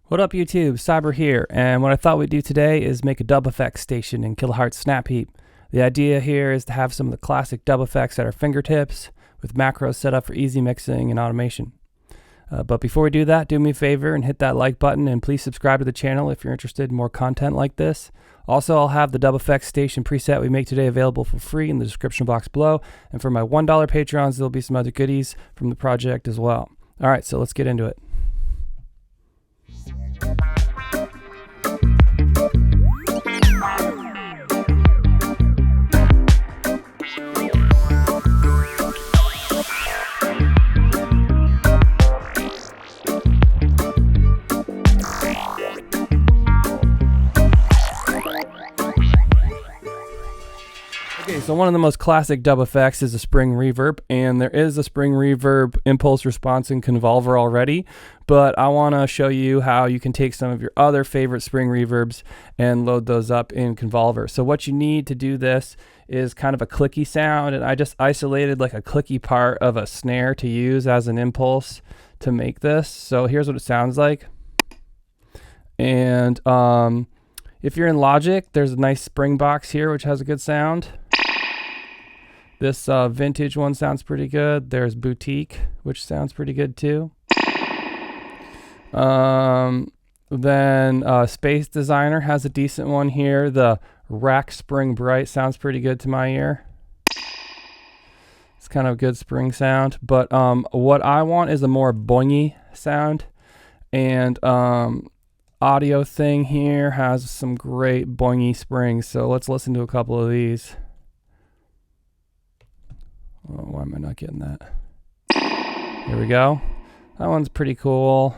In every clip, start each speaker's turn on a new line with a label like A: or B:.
A: What up YouTube, Cyber here, and what I thought we'd do today is make a dub effects station in Kilohearts Snap Heap. The idea here is to have some of the classic dub effects at our fingertips with macros set up for easy mixing and automation. But before we do that, do me a favor and hit that like button, and please subscribe to the channel if you're interested in more content like this. Also, I'll have the dub effects station preset we make today available for free in the description box below, and for my $1 Patrons there'll be some other goodies from the project as well. Alright, so let's get into it. Okay, so one of the most classic dub effects is a spring reverb, and there is a spring reverb impulse response in Convolver already, but I want to show you how you can take some of your other favorite spring reverbs and load those up in Convolver. So what you need to do this is kind of a clicky sound, and I just isolated like a clicky part of a snare to use as an impulse to make this. So here's what it sounds like. And if you're in Logic, there's a nice spring box here which has a good sound. This vintage one sounds pretty good. There's Boutique, which sounds pretty good too. Then Space Designer has a decent one here. The Rack Spring Bright sounds pretty good to my ear. It's kind of a good spring sound. But what I want is a more boingy sound. And Audio Thing here has some great boingy springs. So let's listen to a couple of these. Oh, why am I not getting that? Here we go. That one's pretty cool.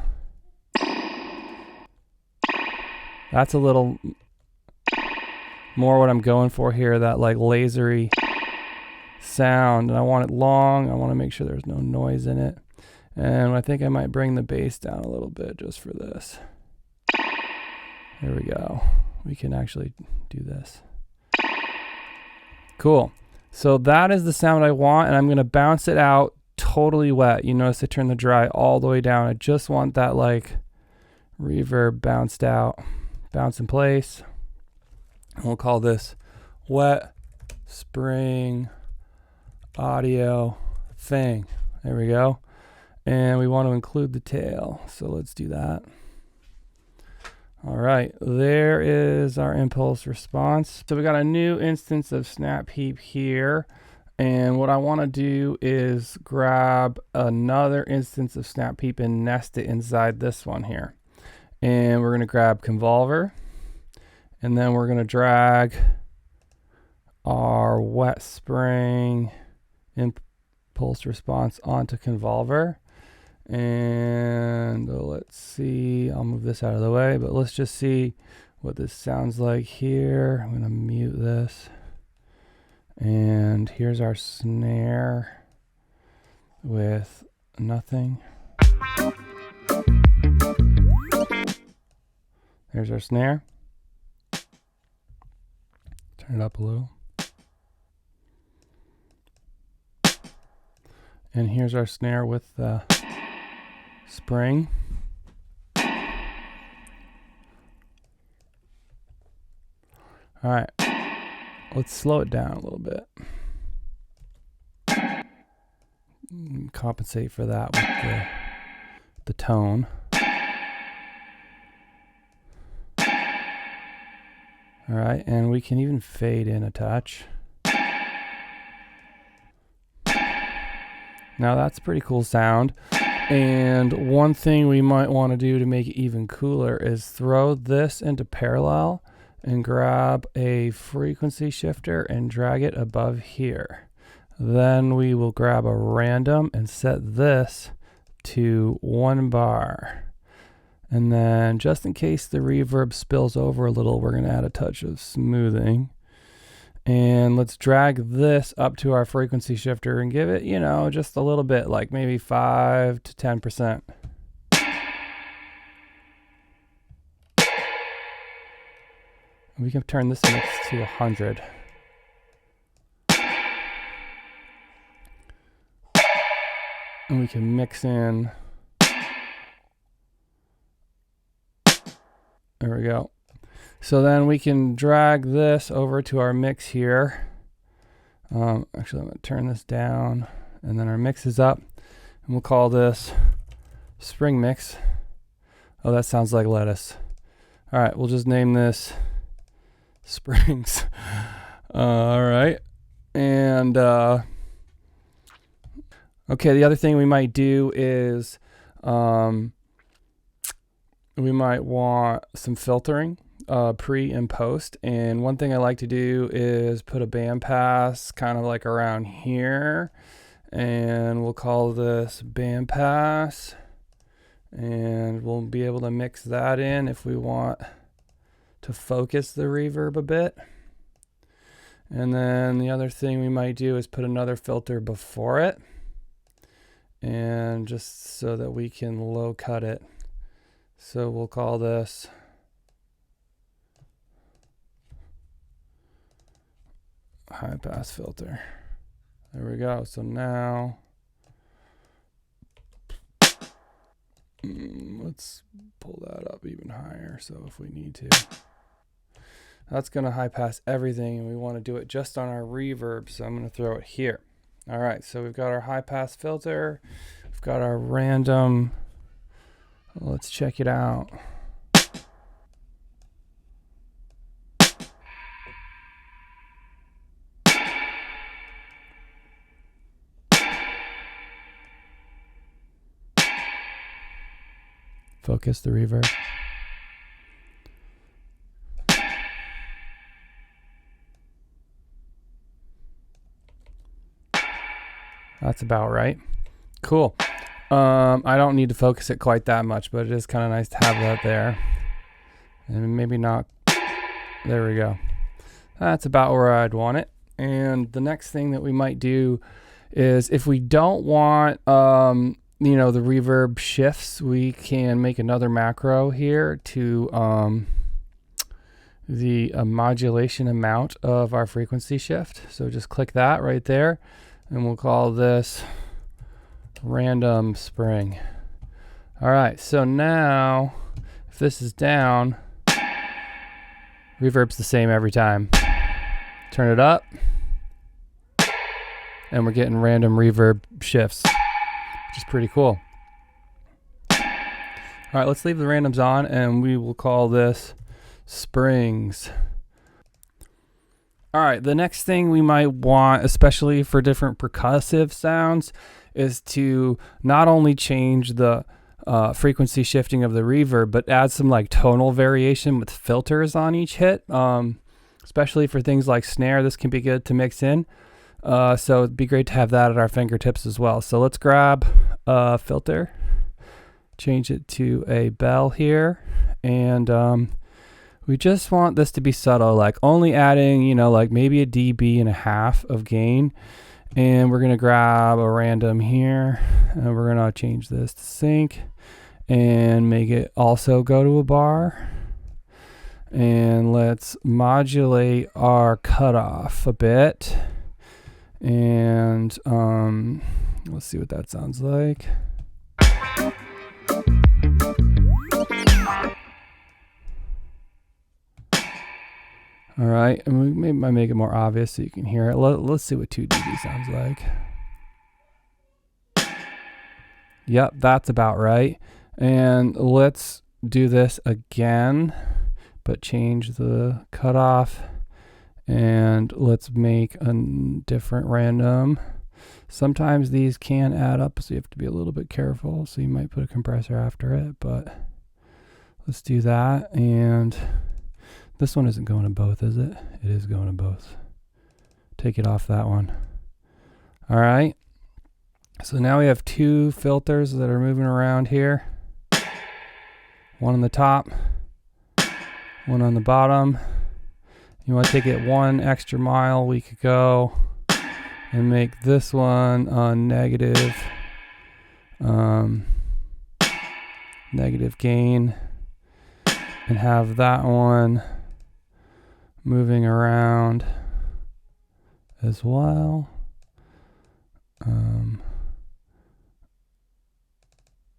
A: That's a little more what I'm going for here, that like lasery sound. And I want it long. I want to make sure there's no noise in it. And I think I might bring the bass down a little bit just for this. There we go. We can actually do this. Cool. So that is the sound I want, and I'm going to bounce it out totally wet. You notice I turn the dry all the way down. I just want that like reverb bounced out, bounce in place. And we'll call this Wet Spring Audio Thing. There we go. And we want to include the tail, so let's do that. All right, there is our impulse response. So we got a new instance of Snap Heap here. And what I want to do is grab another instance of Snap Heap and nest it inside this one here. And we're going to grab Convolver. And then we're going to drag our Wet Spring impulse response onto Convolver. And let's see, I'll move this out of the way, but let's just see what this sounds like here. I'm going to mute this. And here's our snare with nothing. There's our snare. Turn it up a little. And here's our snare with the spring. All right, let's slow it down a little bit. Compensate for that with the tone. All right, and we can even fade in a touch. Now that's a pretty cool sound. And one thing we might want to do to make it even cooler is throw this into parallel and grab a frequency shifter and drag it above here. Then we will grab a random and set this to 1 bar. And then just in case the reverb spills over a little, we're going to add a touch of smoothing. And let's drag this up to our frequency shifter and give it, you know, just a little bit, like maybe 5 to 10%. We can turn this mix to 100. And we can mix in There we go. So then we can drag this over to our mix here. Actually, I'm going to turn this down, and then our mix is up, and we'll call this Spring Mix. Oh, that sounds like lettuce. All right, we'll just name this Springs. All right. And okay, the other thing we might do is we might want some filtering pre and post. And one thing I like to do is put a bandpass kind of like around here. And we'll call this bandpass. And we'll be able to mix that in if we want to focus the reverb a bit. And then the other thing we might do is put another filter before it, and just so that we can low cut it. So we'll call this high pass filter. There we go. So now let's pull that up even higher. So if we need to, that's going to high pass everything, and we want to do it just on our reverb. So I'm going to throw it here. All right. So we've got our high pass filter. We've got our random. Let's check it out. Focus the reverb. That's about right. Cool. I don't need to focus it quite that much, but it is kind of nice to have that there. And maybe not. There we go. That's about where I'd want it. And the next thing that we might do is, if we don't want, the reverb shifts, we can make another macro here to the modulation amount of our frequency shift. So just click that right there, and we'll call this random spring. All right, so now if this is down, reverb's the same every time. Turn it up, and we're getting random reverb shifts, which is pretty cool. All right, let's leave the randoms on, and we will call this Springs. All right, the next thing we might want, especially for different percussive sounds, is to not only change the frequency shifting of the reverb, but add some like tonal variation with filters on each hit. Especially for things like snare, this can be good to mix in. So it'd be great to have that at our fingertips as well. So let's grab a filter, change it to a bell here, and we just want this to be subtle, like only adding, like maybe a dB of gain. And we're gonna grab a random here, and we're gonna change this to sync and make it also go to a bar. And let's modulate our cutoff a bit. And let's see what that sounds like. All right, and we maybe might make it more obvious so you can hear it. Let's see what 2 dB sounds like. Yep, that's about right. And let's do this again, but change the cutoff, and let's make a different random. Sometimes these can add up, so you have to be a little bit careful. So you might put a compressor after it, but let's do that. And this one isn't going to both, is it? It is going to both. Take it off that one. All right. So now we have 2 filters that are moving around here. One on the top, one on the bottom. You want to take it 1 extra mile, we could go and make this one negative gain, and have that one moving around as well.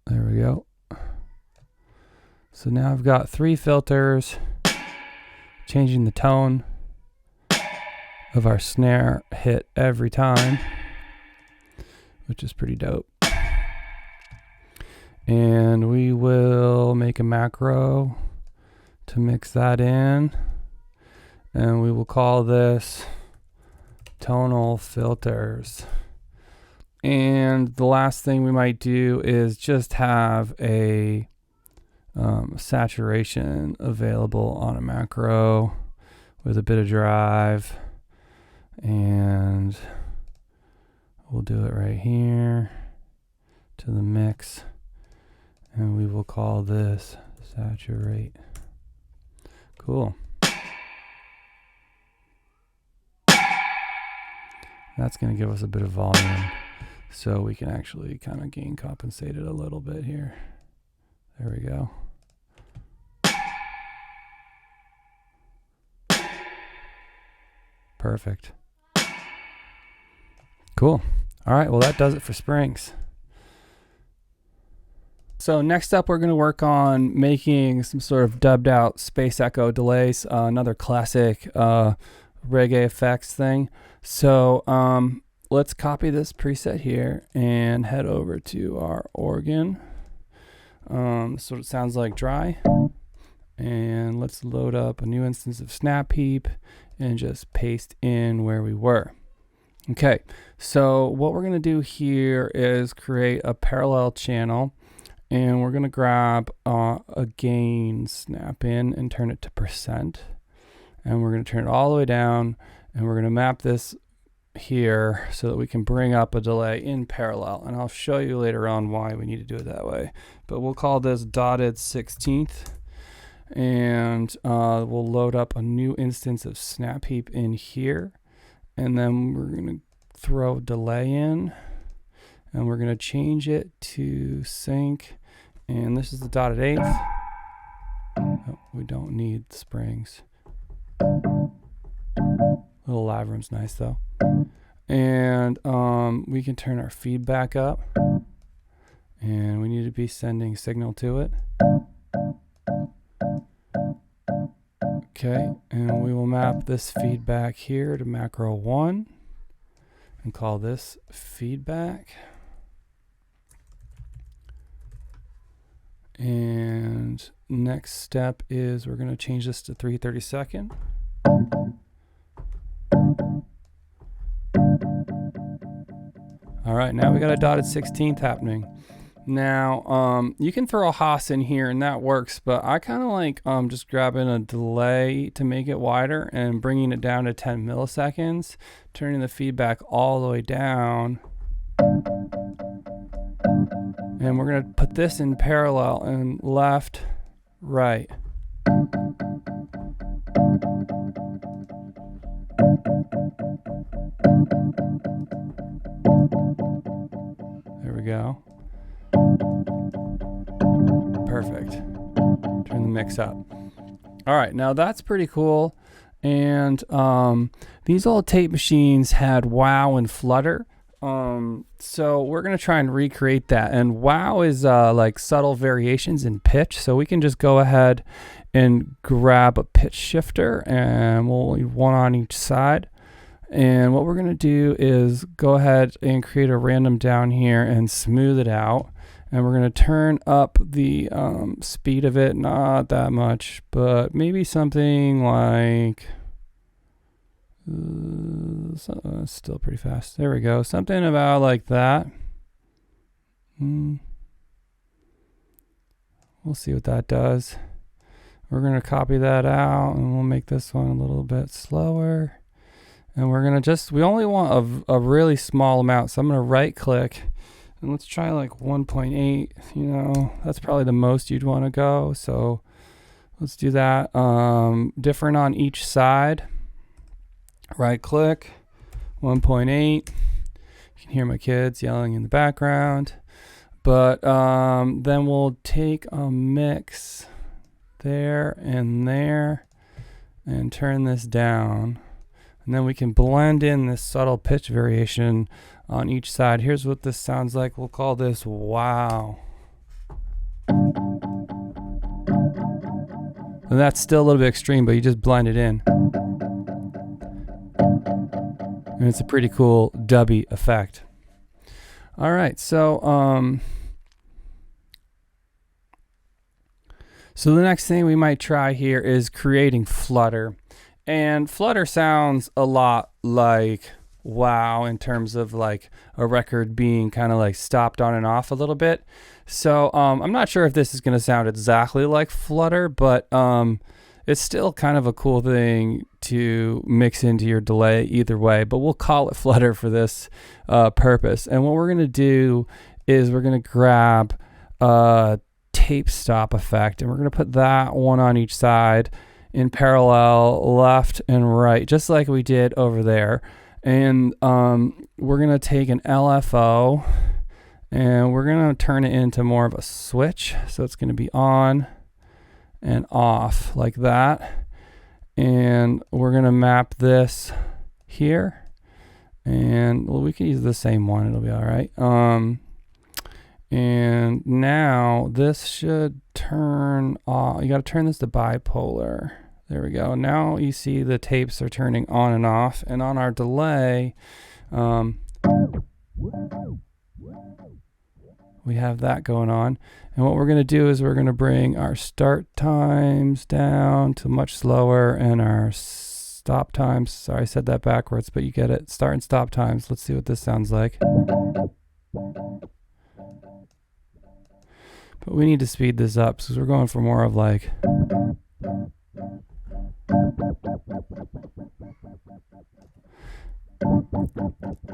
A: There we go. So now I've got 3 filters, changing the tone of our snare hit every time, which is pretty dope. And we will make a macro to mix that in, and we will call this tonal filters. And the last thing we might do is just have a saturation available on a macro with a bit of drive, and we'll do it right here to the mix, and we will call this saturate. Cool. That's going to give us a bit of volume, so we can actually kind of gain compensate it a little bit here. There we go. Perfect. Cool. All right, well, that does it for springs. So next up, we're going to work on making some sort of dubbed out space echo delays, another classic reggae effects thing. So let's copy this preset here and head over to our organ. So it sounds like dry. And let's load up a new instance of Snap Heap and just paste in where we were. Okay, so what we're going to do here is create a parallel channel, and we're going to grab a gain snap in and turn it to %. And we're going to turn it all the way down, and we're going to map this here so that we can bring up a delay in parallel. And I'll show you later on why we need to do it that way. But we'll call this dotted 16th. And we'll load up a new instance of Snap Heap in here, and then we're going to throw delay in, and we're going to change it to sync, and this is the dotted 8th. Oh, we don't need springs. Little live room's nice though. And we can turn our feedback up, and we need to be sending signal to it. Okay, and we will map this feedback here to macro 1 and call this feedback. And next step is we're going to change this to 3/32. All right, now we got a dotted 16th happening. Now, you can throw a Haas in here and that works, but I kind of like just grabbing a delay to make it wider and bringing it down to 10 milliseconds, turning the feedback all the way down. And we're going to put this in parallel and left, right. There we go. Perfect. Turn the mix up. All right, now that's pretty cool. And these old tape machines had Wow and Flutter. So we're gonna try and recreate that. And Wow is like subtle variations in pitch. So we can just go ahead and grab a pitch shifter, and we'll leave one on each side. And what we're gonna do is go ahead and create a random down here and smooth it out. And we're going to turn up the speed of it, not that much, but maybe something like, still pretty fast. There we go. Something about like that. We'll see what that does. We're going to copy that out, and we'll make this one a little bit slower. And we're going to we only want a really small amount. So I'm going to right click. And let's try like 1.8, you know, that's probably the most you'd want to go. So let's do that. Different on each side. Right click, 1.8. You can hear my kids yelling in the background. But then we'll take a mix there and turn this down. And then we can blend in this subtle pitch variation on each side. Here's what this sounds like. We'll call this wow. And that's still a little bit extreme, but you just blend it in. And it's a pretty cool dubby effect. All right, so so the next thing we might try here is creating flutter. And flutter sounds a lot like wow in terms of like a record being kind of like stopped on and off a little bit. So I'm not sure if this is going to sound exactly like flutter, but it's still kind of a cool thing to mix into your delay either way, but we'll call it flutter for this purpose. And what we're going to do is we're going to grab a tape stop effect, and we're going to put that one on each side in parallel, left and right, just like we did over there. And we're going to take an LFO and we're going to turn it into more of a switch. So it's going to be on and off like that. And we're going to map this here. And well, we can use the same one. It'll be all right. And now this should turn off. You got to turn this to bipolar. There we go. Now you see the tapes are turning on and off. And on our delay, we have that going on. And what we're going to do is we're going to bring our start times down to much slower, and our stop times. Sorry, I said that backwards, but you get it. Start and stop times. Let's see what this sounds like. But we need to speed this up because we're going for more of like.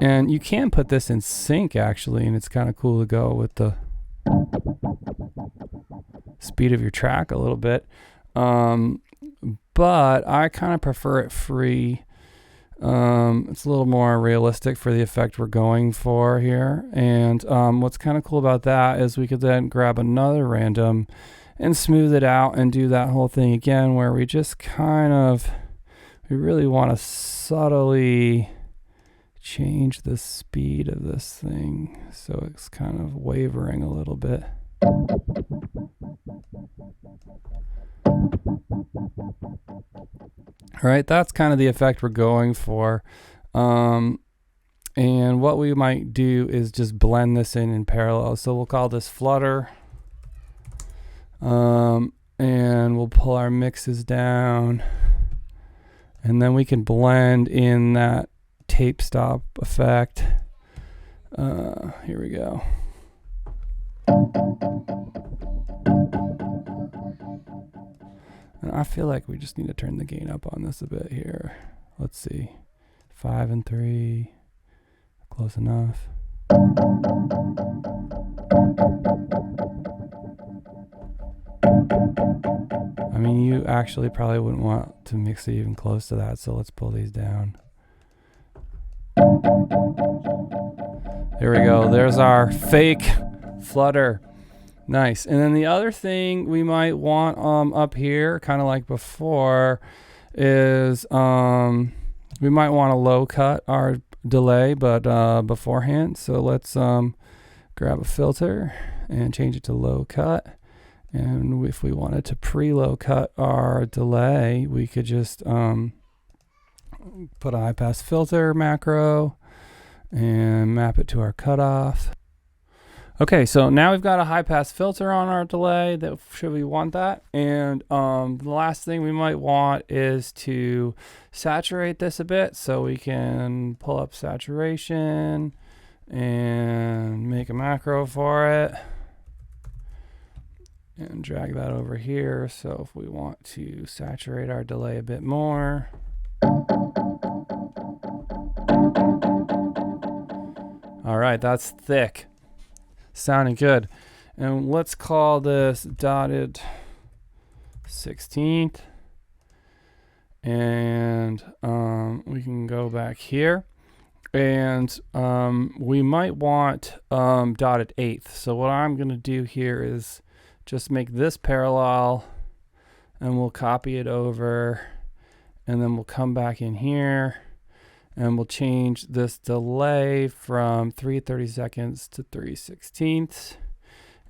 A: And you can put this in sync actually, and it's kind of cool to go with the speed of your track a little bit. But I kind of prefer it free. It's a little more realistic for the effect we're going for here. And what's kind of cool about that is we could then grab another random and smooth it out and do that whole thing again, where we just kind of, we really want to subtly change the speed of this thing so it's kind of wavering a little bit. All right, that's kind of the effect we're going for. And what we might do is just blend this in parallel. So we'll call this flutter. And we'll pull our mixes down. And then we can blend in that tape stop effect. Here we go. And I feel like we just need to turn the gain up on this a bit here. Let's see. 5 and 3. Close enough. I mean, you actually probably wouldn't want to mix it even close to that, so let's pull these down. There we go. There's our fake flutter. Nice. And then the other thing we might want up here, kind of like before, is we might want to low cut our delay, but beforehand. So let's grab a filter and change it to low cut. And if we wanted to pre-low cut our delay, we could just put a high pass filter macro and map it to our cutoff. Okay, so now we've got a high pass filter on our delay. That should we want that? And the last thing we might want is to saturate this a bit, so we can pull up saturation and make a macro for it and drag that over here. So if we want to saturate our delay a bit more. All right, that's thick. Sounding good. And let's call this dotted 16th. And we can go back here. And we might want dotted 8th. So what I'm going to do here is just make this parallel, and we'll copy it over. And then we'll come back in here. And we'll change this delay from 3/30 seconds to 3/16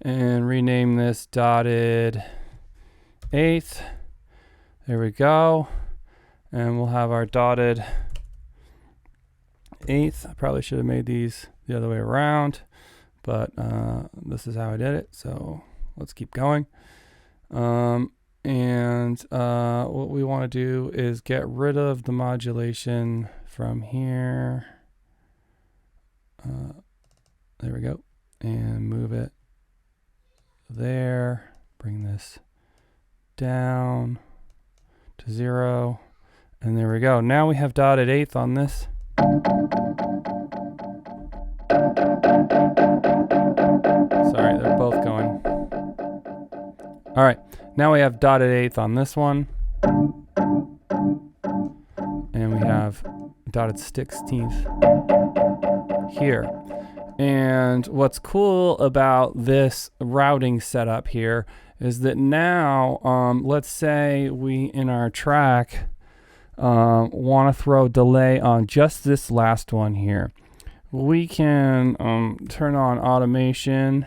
A: and rename this dotted 8th. There we go. And we'll have our dotted eighth. I probably should have made these the other way around, but this is how I did it. So let's keep going. What we want to do is get rid of the modulation from here. There we go. And move it there. Bring this down to 0. And there we go. Now we have dotted eighth on this. Sorry, they're both going. All right, now we have dotted eighth on this one. And we have dotted 16th here. And what's cool about this routing setup here is that now, let's say we, in our track, want to throw delay on just this last one here. We can turn on automation,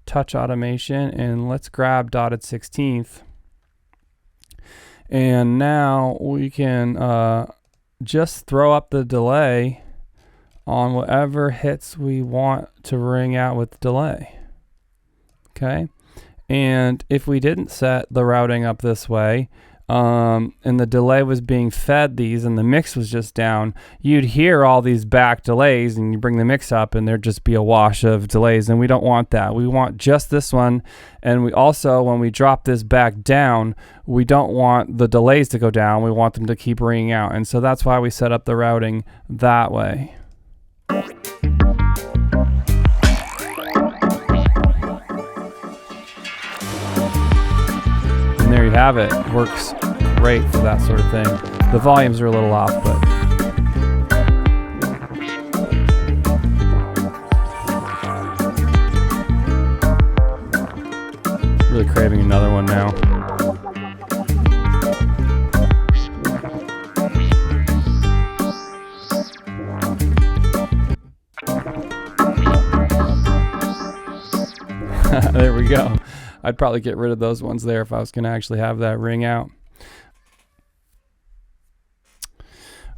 A: touch automation, and let's grab dotted 16th. And now we can just throw up the delay on whatever hits we want to ring out with delay. Okay, and if we didn't set the routing up this way, and the delay was being fed these and the mix was just down, you'd hear all these back delays, and you bring the mix up and there'd just be a wash of delays, and we don't want that. We want just this one. And we also, when we drop this back down, we don't want the delays to go down. We want them to keep ringing out. And so that's why we set up the routing that way. And there you have it. Works great for that sort of thing. The volumes are a little off, but really craving another one now. There we go. I'd probably get rid of those ones there if I was going to actually have that ring out.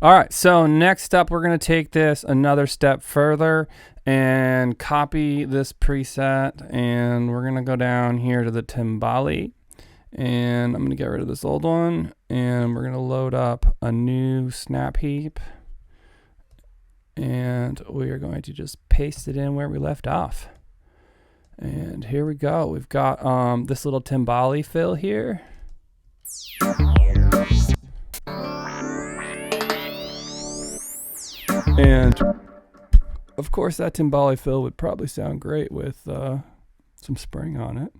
A: All right, so next up, we're going to take this another step further and copy this preset, and we're going to go down here to the timbali, and I'm going to get rid of this old one, and we're going to load up a new snap heap, and we are going to just paste it in where we left off. And here we go. We've got this little timbali fill here. And of course that timbali fill would probably sound great with some spring on it.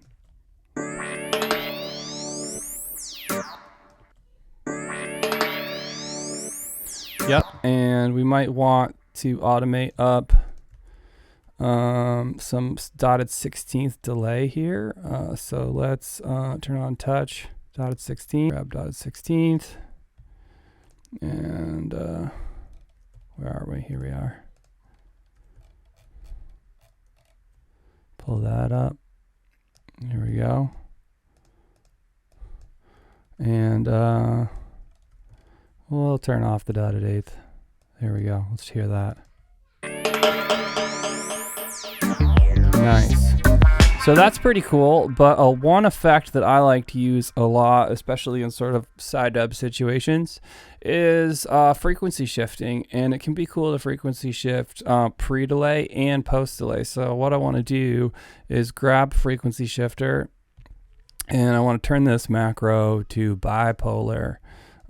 A: Yep, and we might want to automate up some dotted 16th delay here. So let's turn on touch, dotted 16th, grab dotted 16th, and where are we? Here we are. Pull that up. Here we go. And we'll turn off the dotted eighth. There we go. Let's hear that. Nice. So that's pretty cool, but one effect that I like to use a lot, especially in sort of side dub situations, is frequency shifting, and it can be cool to frequency shift pre-delay and post-delay. So what I want to do is grab frequency shifter, and I want to turn this macro to bipolar,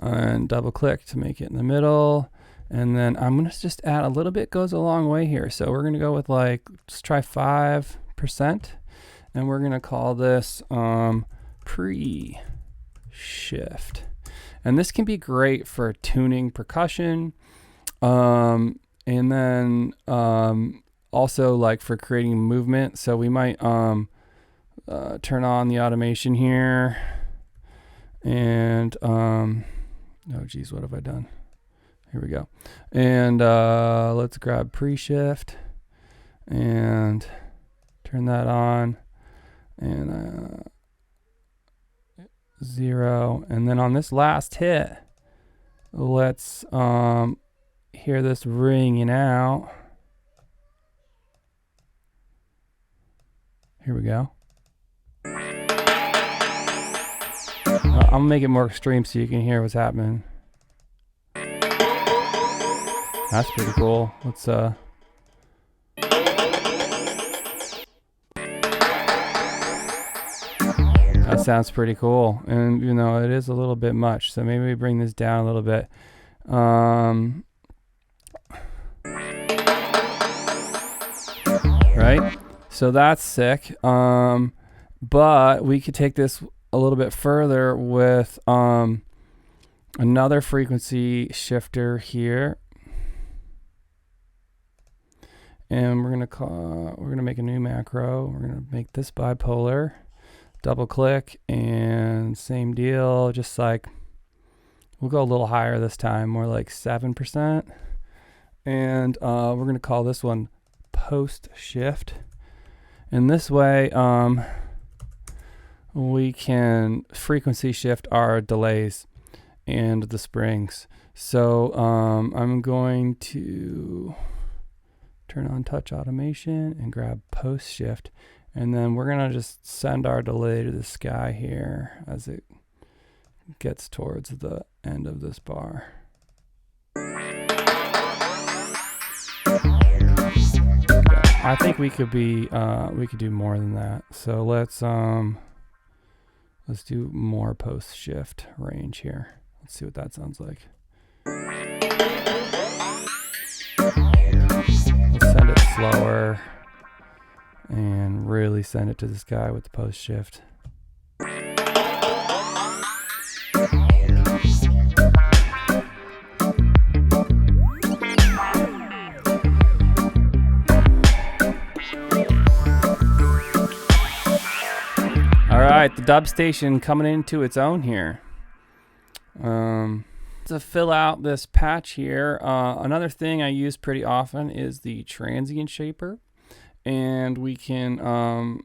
A: and double click to make it in the middle. And then I'm going to just add a little bit, goes a long way here. So we're going to go with like, let's try 5%. And we're going to call this pre-shift. And this can be great for tuning percussion. And then also like for creating movement. So we might turn on the automation here. And, oh geez, what have I done? Here we go. And let's grab pre-shift and turn that on. And 0. And then on this last hit, let's hear this ringing out. Here we go. I'm gonna make it more extreme so you can hear what's happening. That's pretty cool. Let's that sounds pretty cool, and you know it is a little bit much, so maybe we bring this down a little bit. Right, so that's sick. But we could take this a little bit further with another frequency shifter here, and we're gonna make a new macro. We're gonna make this bipolar. Double click and same deal, just like we'll go a little higher this time, more like 7%. And we're going to call this one post shift. And this way we can frequency shift our delays and the springs. So I'm going to turn on touch automation and grab post shift. And then we're gonna just send our delay to the sky here as it gets towards the end of this bar. I think we could do more than that. So let's do more post shift range here. Let's see what that sounds like. Let's send it slower. And really send it to this guy with the post shift. All right, the dub station coming into its own here. To fill out this patch here, another thing I use pretty often is the Transient Shaper. And we can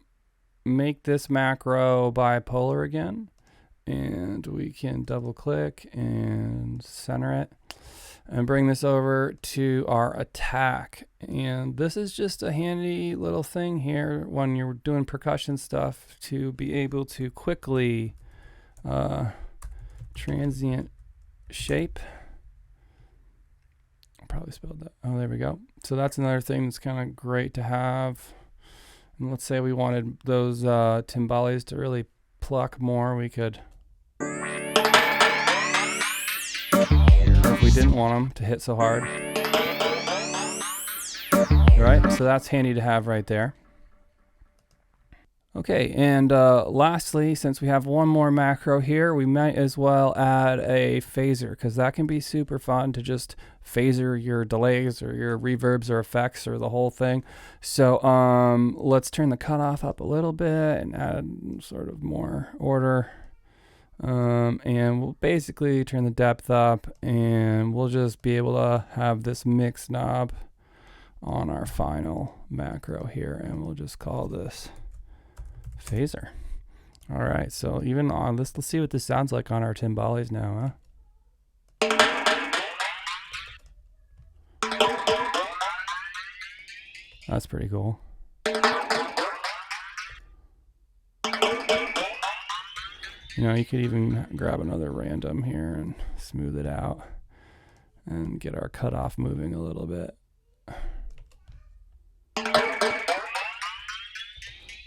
A: make this macro bipolar again, and we can double click and center it and bring this over to our attack. And this is just a handy little thing here when you're doing percussion stuff to be able to quickly transient shape. Probably spelled that. Oh, there we go. So that's another thing that's kind of great to have. And let's say we wanted those timbales to really pluck more, we could. Or if we didn't want them to hit so hard. All right, so that's handy to have right there. Okay, and lastly, since we have one more macro here, we might as well add a phaser, because that can be super fun to just phaser your delays or your reverbs or effects or the whole thing. So let's turn the cutoff up a little bit and add sort of more order. And we'll basically turn the depth up, and we'll just be able to have this mix knob on our final macro here, and we'll just call this phaser. All right, so even on this, let's see what this sounds like on our timbales now, huh? That's pretty cool. You know, you could even grab another random here and smooth it out and get our cutoff moving a little bit.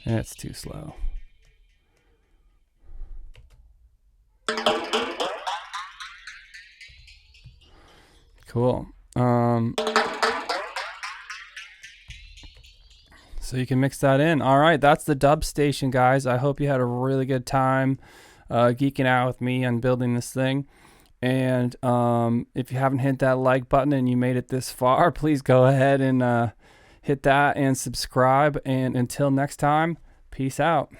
A: It's too slow. Cool. So you can mix that in. All right, that's the dub station, guys. I hope you had a really good time geeking out with me on building this thing. And if you haven't hit that like button and you made it this far, please go ahead and hit that and subscribe. And until next time, peace out.